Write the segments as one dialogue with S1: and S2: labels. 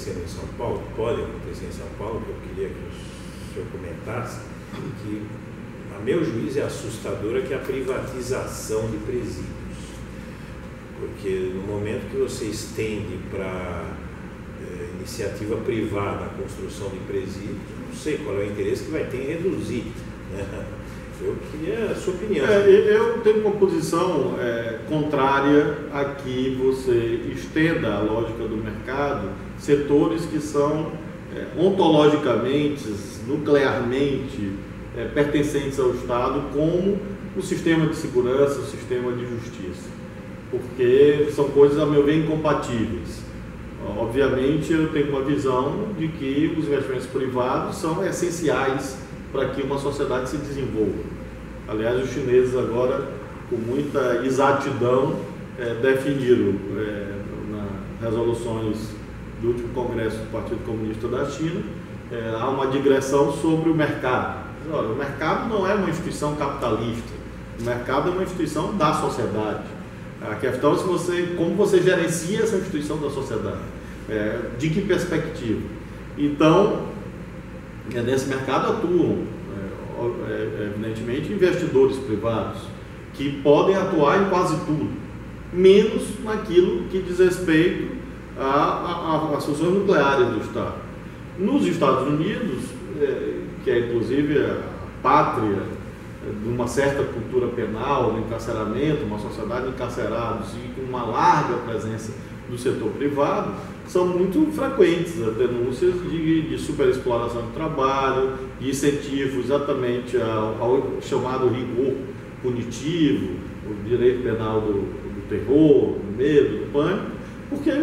S1: acontecendo em São Paulo, que pode acontecer em São Paulo, que eu queria que o senhor comentasse, que, a meu juízo, é assustadora, que é a privatização de presídios. Porque no momento que você estende para iniciativa privada a construção de presídios, não sei qual é o interesse que vai ter em reduzir, né? Eu queria a sua opinião.
S2: Eu tenho uma posição contrária a que você estenda a lógica do mercado, setores que são ontologicamente, nuclearmente pertencentes ao Estado, como o sistema de segurança, o sistema de justiça, porque são coisas, a meu ver, incompatíveis. Obviamente, eu tenho uma visão de que os investimentos privados são essenciais para que uma sociedade se desenvolva. Aliás, os chineses agora, com muita exatidão, definiram nas resoluções do último congresso do Partido Comunista da China, há uma digressão sobre o mercado. Olha, o mercado não é uma instituição capitalista, o mercado é uma instituição da sociedade. A questão é como você gerencia essa instituição da sociedade, de que perspectiva. Então, nesse mercado atuam, evidentemente, investidores privados, que podem atuar em quase tudo, menos naquilo que diz respeito às funções nucleares do Estado. Nos Estados Unidos, que é inclusive a pátria de uma certa cultura penal, do encarceramento, uma sociedade de encarcerados e com uma larga presença do setor privado, são muito frequentes as denúncias de superexploração de trabalho, de incentivo exatamente ao chamado rigor punitivo, o direito penal do terror, do medo, do pânico, porque é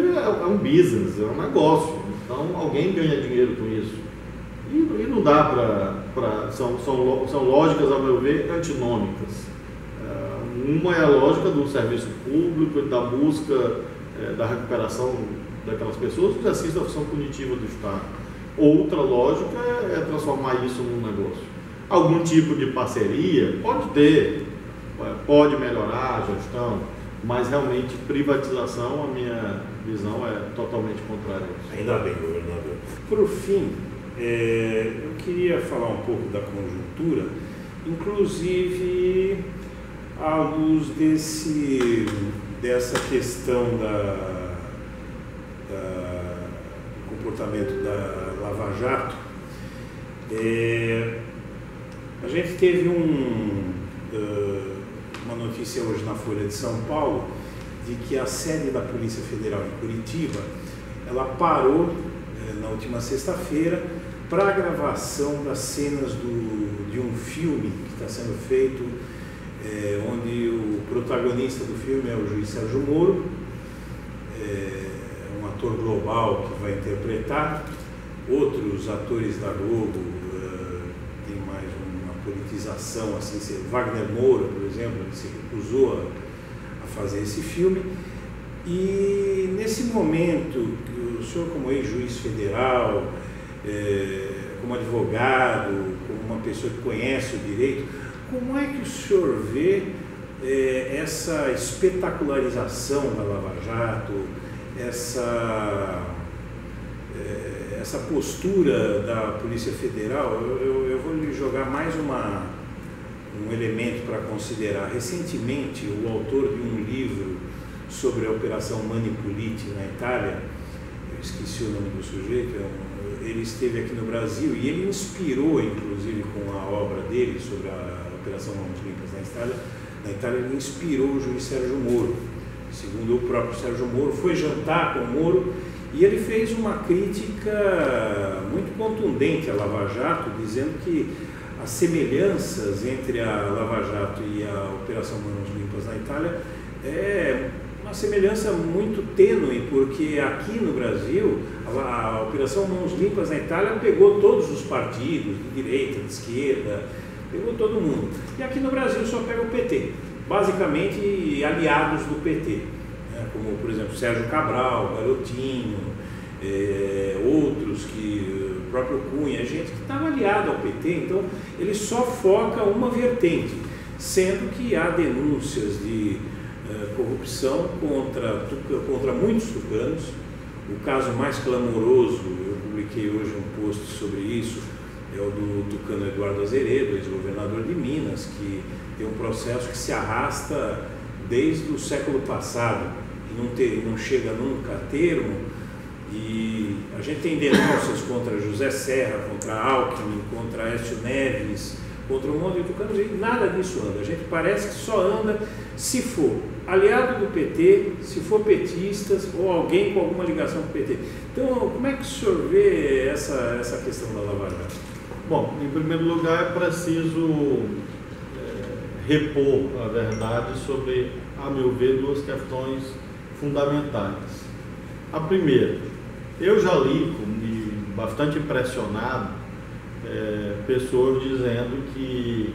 S2: um business, é um negócio, então alguém ganha dinheiro com isso. E não dá para... São lógicas, ao meu ver, antinômicas. Uma é a lógica do serviço público e da busca da recuperação daquelas pessoas, o exercício da função punitiva do Estado. Outra lógica é transformar isso num negócio. Algum tipo de parceria pode ter, pode melhorar a gestão, mas realmente privatização, a minha visão é totalmente contrária a isso.
S1: Ainda bem, governador. Por fim, eu queria falar um pouco da conjuntura, inclusive à luz dessa questão do comportamento da Lava Jato. A gente teve uma notícia hoje na Folha de São Paulo de que a sede da Polícia Federal em Curitiba, ela parou na última sexta-feira para a gravação das cenas de um filme que está sendo feito, onde o protagonista do filme é o juiz Sérgio Moro, um ator global que vai interpretar. Outros atores da Globo, tem mais uma politização, assim, Wagner Moura, por exemplo, ele se recusou a fazer esse filme. E nesse momento, o senhor, como ex-juiz federal, como advogado, como uma pessoa que conhece o direito, como é que o senhor vê essa espetacularização da Lava Jato, essa postura da Polícia Federal? Eu vou lhe jogar mais um elemento para considerar. Recentemente, o autor de um livro sobre a Operação Manipulite na Itália, eu esqueci o nome do sujeito, ele esteve aqui no Brasil e ele inspirou, inclusive, com a obra dele sobre a Operação Mãos Limpas na Itália, ele inspirou o juiz Sérgio Moro. Segundo o próprio Sérgio Moro, foi jantar com o Moro e ele fez uma crítica muito contundente à Lava Jato, dizendo que as semelhanças entre a Lava Jato e a Operação Mãos Limpas na Itália é uma semelhança muito tênue, porque aqui no Brasil a Operação Mãos Limpas na Itália pegou todos os partidos, de direita, de esquerda, pegou todo mundo. E aqui no Brasil só pega o PT, basicamente aliados do PT, né? Como, por exemplo, Sérgio Cabral, Garotinho, outros, o próprio Cunha, gente que estava aliado ao PT. Então ele só foca uma vertente, sendo que há denúncias de corrupção contra muitos tucanos, O caso mais clamoroso, eu publiquei hoje um post sobre isso, é o do tucano Eduardo Azeredo, ex-governador de Minas, que tem um processo que se arrasta desde o século passado, que não chega nunca a termo, e a gente tem denúncias contra José Serra, contra Alckmin, contra Aécio Neves, contra um monte de tucanos, e nada disso anda. A gente parece que só anda se for aliado do PT, se for petistas ou alguém com alguma ligação com o PT. Então, como é que o senhor vê essa questão da Lava Jato?
S2: Bom, em primeiro lugar é preciso repor a verdade sobre, a meu ver, duas questões fundamentais. A primeira, eu já li, bastante impressionado, pessoas dizendo que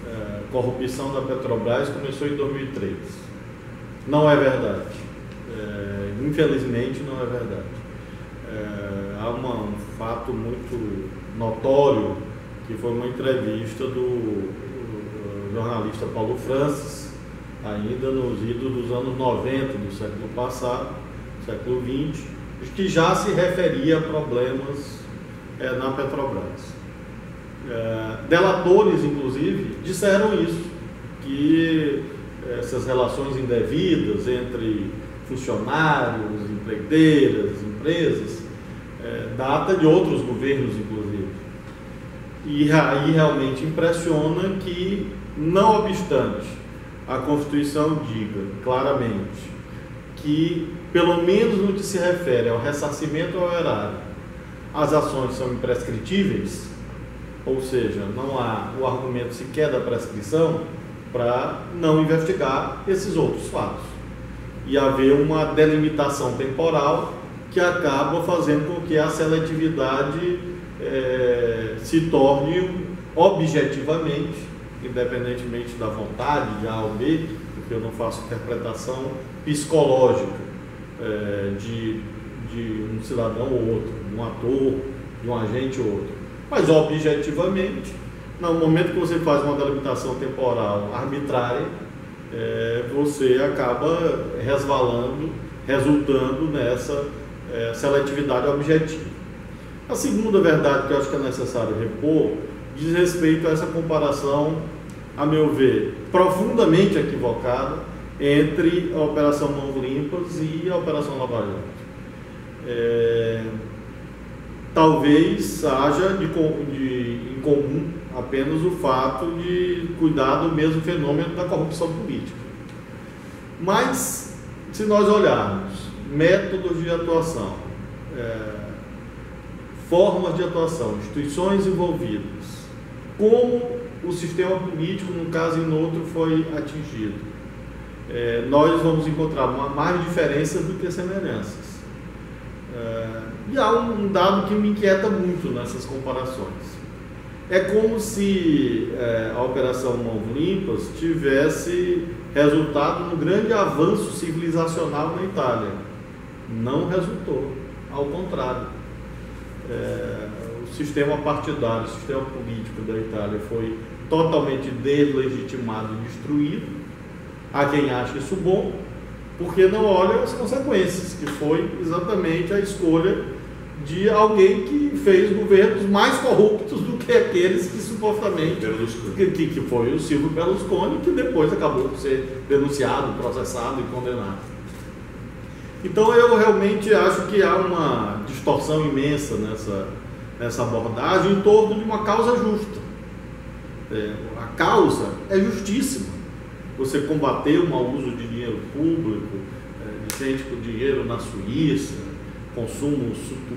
S2: a corrupção da Petrobras começou em 2003. Não é verdade. Infelizmente não é verdade. Há um fato muito notório, que foi uma entrevista do jornalista Paulo Francis, ainda nos idos dos anos 90 do século passado, século XX, que já se referia a problemas na Petrobras. Delatores, inclusive, disseram isso, que essas relações indevidas entre funcionários, empreiteiras, empresas, data de outros governos, inclusive. E aí realmente impressiona que, não obstante a Constituição diga claramente que, pelo menos no que se refere ao ressarcimento ao erário, as ações são imprescritíveis, ou seja, não há o argumento sequer da prescrição para não investigar esses outros fatos e haver uma delimitação temporal que acaba fazendo com que a seletividade se torne objetivamente, independentemente da vontade de A ou B, porque eu não faço interpretação psicológica de um cidadão ou outro, de um ator, de um agente ou outro, mas objetivamente, no momento que você faz uma delimitação temporal arbitrária, você acaba resvalando, resultando nessa seletividade objetiva. A segunda verdade que eu acho que é necessário repor diz respeito a essa comparação, a meu ver, profundamente equivocada entre a Operação Mãos Limpas e a Operação Lava Jato. Talvez haja em comum apenas o fato de cuidar do mesmo fenômeno da corrupção política. Mas, se nós olharmos métodos de atuação, formas de atuação, instituições envolvidas, como o sistema político, num caso e no outro, foi atingido, nós vamos encontrar mais diferenças do que semelhanças. E há um dado que me inquieta muito nessas comparações. É como se a Operação Mãos Limpas tivesse resultado num grande avanço civilizacional na Itália. Não resultou, ao contrário. O sistema partidário, o sistema político da Itália foi totalmente deslegitimado e destruído. Há quem ache isso bom, porque não olha as consequências, que foi exatamente a escolha de alguém que fez governos mais corruptos do que aqueles que supostamente que foi o Silvio Berlusconi, que depois acabou por ser denunciado, processado e condenado. Então eu realmente acho que há uma distorção imensa nessa abordagem em torno de uma causa justa. A causa é justíssima. Você combater o mau uso de dinheiro público, de gente com dinheiro na Suíça, consumo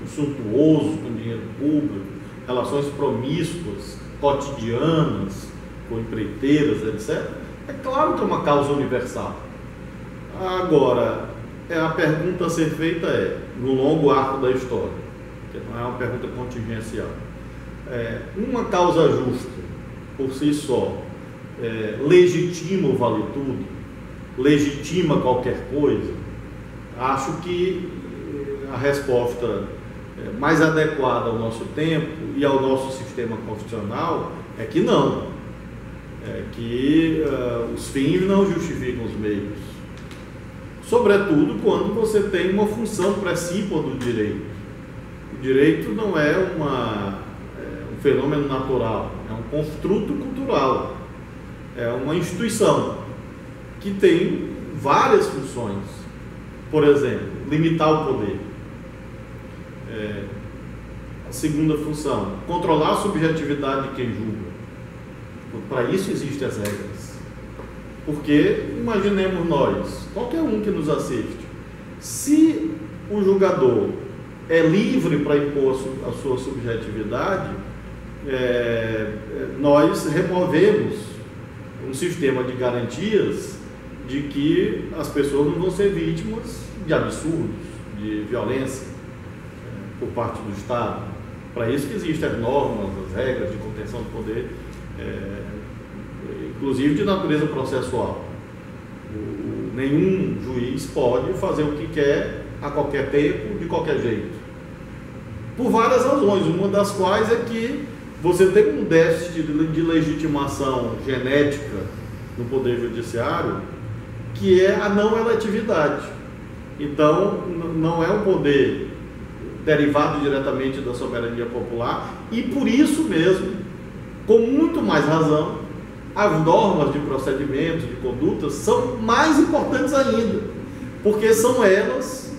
S2: suntuoso com dinheiro público, relações promíscuas, cotidianas, com empreiteiras, etc. É claro que é uma causa universal. Agora, a pergunta a ser feita no longo arco da história, que não é uma pergunta contingencial, uma causa justa, por si só, legitima o vale tudo, legitima qualquer coisa? Acho que a resposta mais adequada ao nosso tempo e ao nosso sistema constitucional é que não. Que os fins não justificam os meios. sobretudo quando você tem uma função precípua do direito. O direito não é um fenômeno natural, é um construto cultural, é uma instituição que tem várias funções. Por exemplo, limitar o poder. A segunda função, controlar a subjetividade de quem julga. Para isso existem as regras. Porque, imaginemos nós, qualquer um que nos assiste, se o julgador é livre para impor a sua subjetividade, nós removemos um sistema de garantias de que as pessoas não vão ser vítimas de absurdos, de violência por parte do Estado. Para isso que existem as normas, as regras de contenção do poder, inclusive de natureza processual. Nenhum juiz pode fazer o que quer a qualquer tempo, de qualquer jeito. Por várias razões, uma das quais é que você tem um déficit de legitimação genética no Poder Judiciário, que é a não eletividade. Então, não é um poder derivado diretamente da soberania popular, e por isso mesmo, com muito mais razão, as normas de procedimento, de conduta, são mais importantes ainda, porque são elas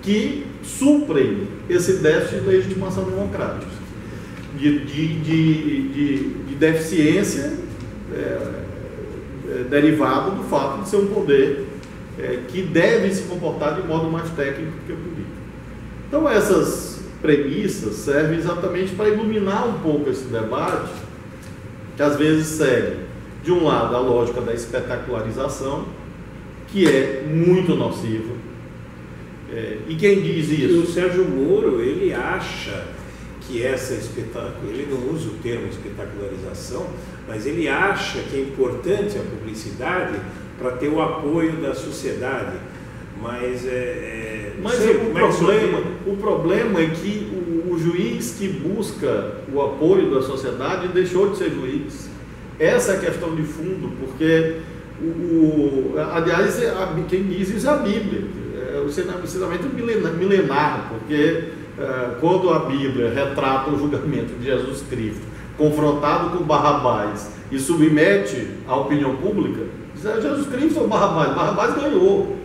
S2: que suprem esse déficit de legitimação democrática, de deficiência derivada do fato de ser um poder que deve se comportar de modo mais técnico que político. Então, essas premissas servem exatamente para iluminar um pouco esse debate, que às vezes segue, de um lado, a lógica da espetacularização, que é muito nociva. E quem diz isso?
S1: E o Sérgio Moro, ele acha que essa ele não usa o termo espetacularização, mas ele acha que é importante a publicidade para ter o apoio da sociedade. Mas
S2: o problema é que o juiz que busca o apoio da sociedade deixou de ser juiz. Essa é a questão de fundo, porque, aliás, quem diz isso é a Bíblia. O ensinamento milenar, porque quando a Bíblia retrata o julgamento de Jesus Cristo, confrontado com Barrabás e submete à opinião pública, diz: Jesus Cristo ou Barrabás? Barrabás ganhou.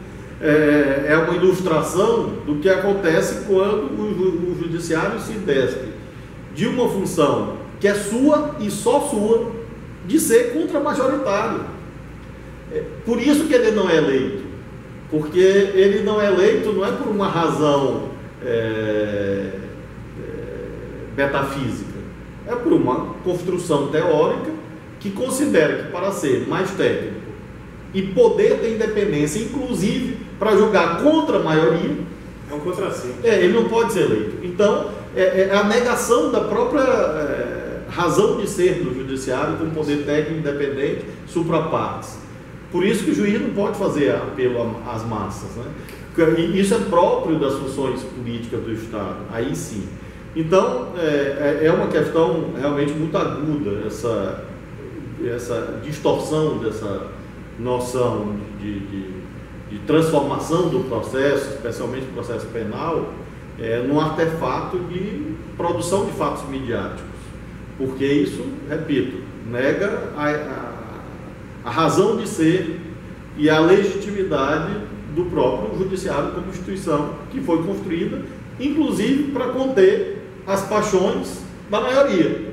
S2: É uma ilustração do que acontece quando o judiciário se despe de uma função que é sua e só sua, de ser contra-majoritário. Por isso que ele não é eleito, porque ele não é eleito não é por uma razão metafísica, é por uma construção teórica que considera que, para ser mais técnico e poder ter independência, inclusive para julgar contra a maioria,
S1: é um contrassenso.
S2: Ele não pode ser eleito. Então, é a negação da própria razão de ser do judiciário como poder técnico independente supra partes. Por isso que o juiz não pode fazer apelo às massas, né? E isso é próprio das funções políticas do Estado, aí sim. Então, é uma questão realmente muito aguda, essa distorção dessa noção de transformação do processo, especialmente o processo penal, num artefato de produção de fatos midiáticos. Porque isso, repito, nega a razão de ser e a legitimidade do próprio judiciário como instituição que foi construída, inclusive para conter as paixões da maioria,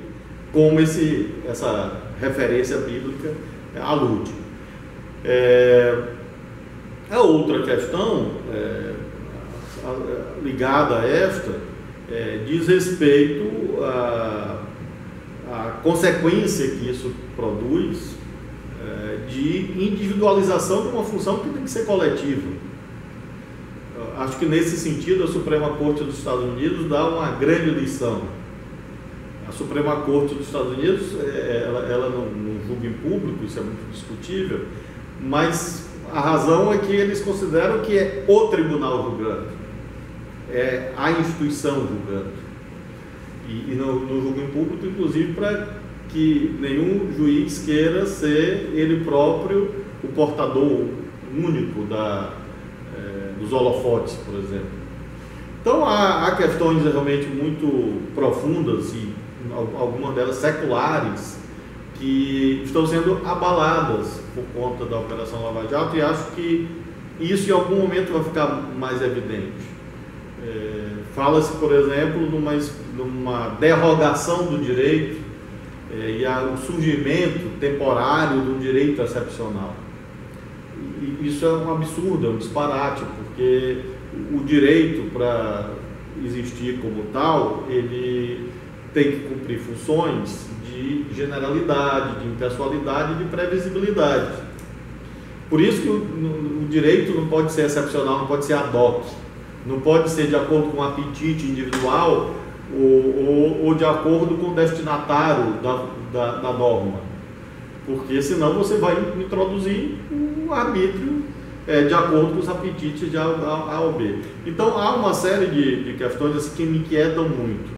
S2: como essa referência bíblica alude. A outra questão ligada a esta diz respeito à consequência que isso produz de individualização de uma função que tem que ser coletiva. Acho que nesse sentido a Suprema Corte dos Estados Unidos dá uma grande lição. A Suprema Corte dos Estados Unidos, ela não julga em público, isso é muito discutível, mas a razão é que eles consideram que é o tribunal julgando, é a instituição julgando, e não julga em público, inclusive para que nenhum juiz queira ser ele próprio o portador único dos holofotes, por exemplo. Então há questões realmente muito profundas e algumas delas seculares que estão sendo abaladas por conta da Operação Lava Jato, e acho que isso em algum momento vai ficar mais evidente. Fala-se, por exemplo, numa derrogação do direito e o surgimento temporário do direito excepcional. E isso é um absurdo, é um disparate, porque o direito, para existir como tal, ele tem que cumprir funções de generalidade, de impessoalidade e de previsibilidade. Por isso que o direito não pode ser excepcional, não pode ser ad hoc, não pode ser de acordo com o apetite individual ou de acordo com o destinatário da norma, porque senão você vai introduzir um arbítrio de acordo com os apetites de A ou B. Então há uma série de questões assim, que me inquietam muito.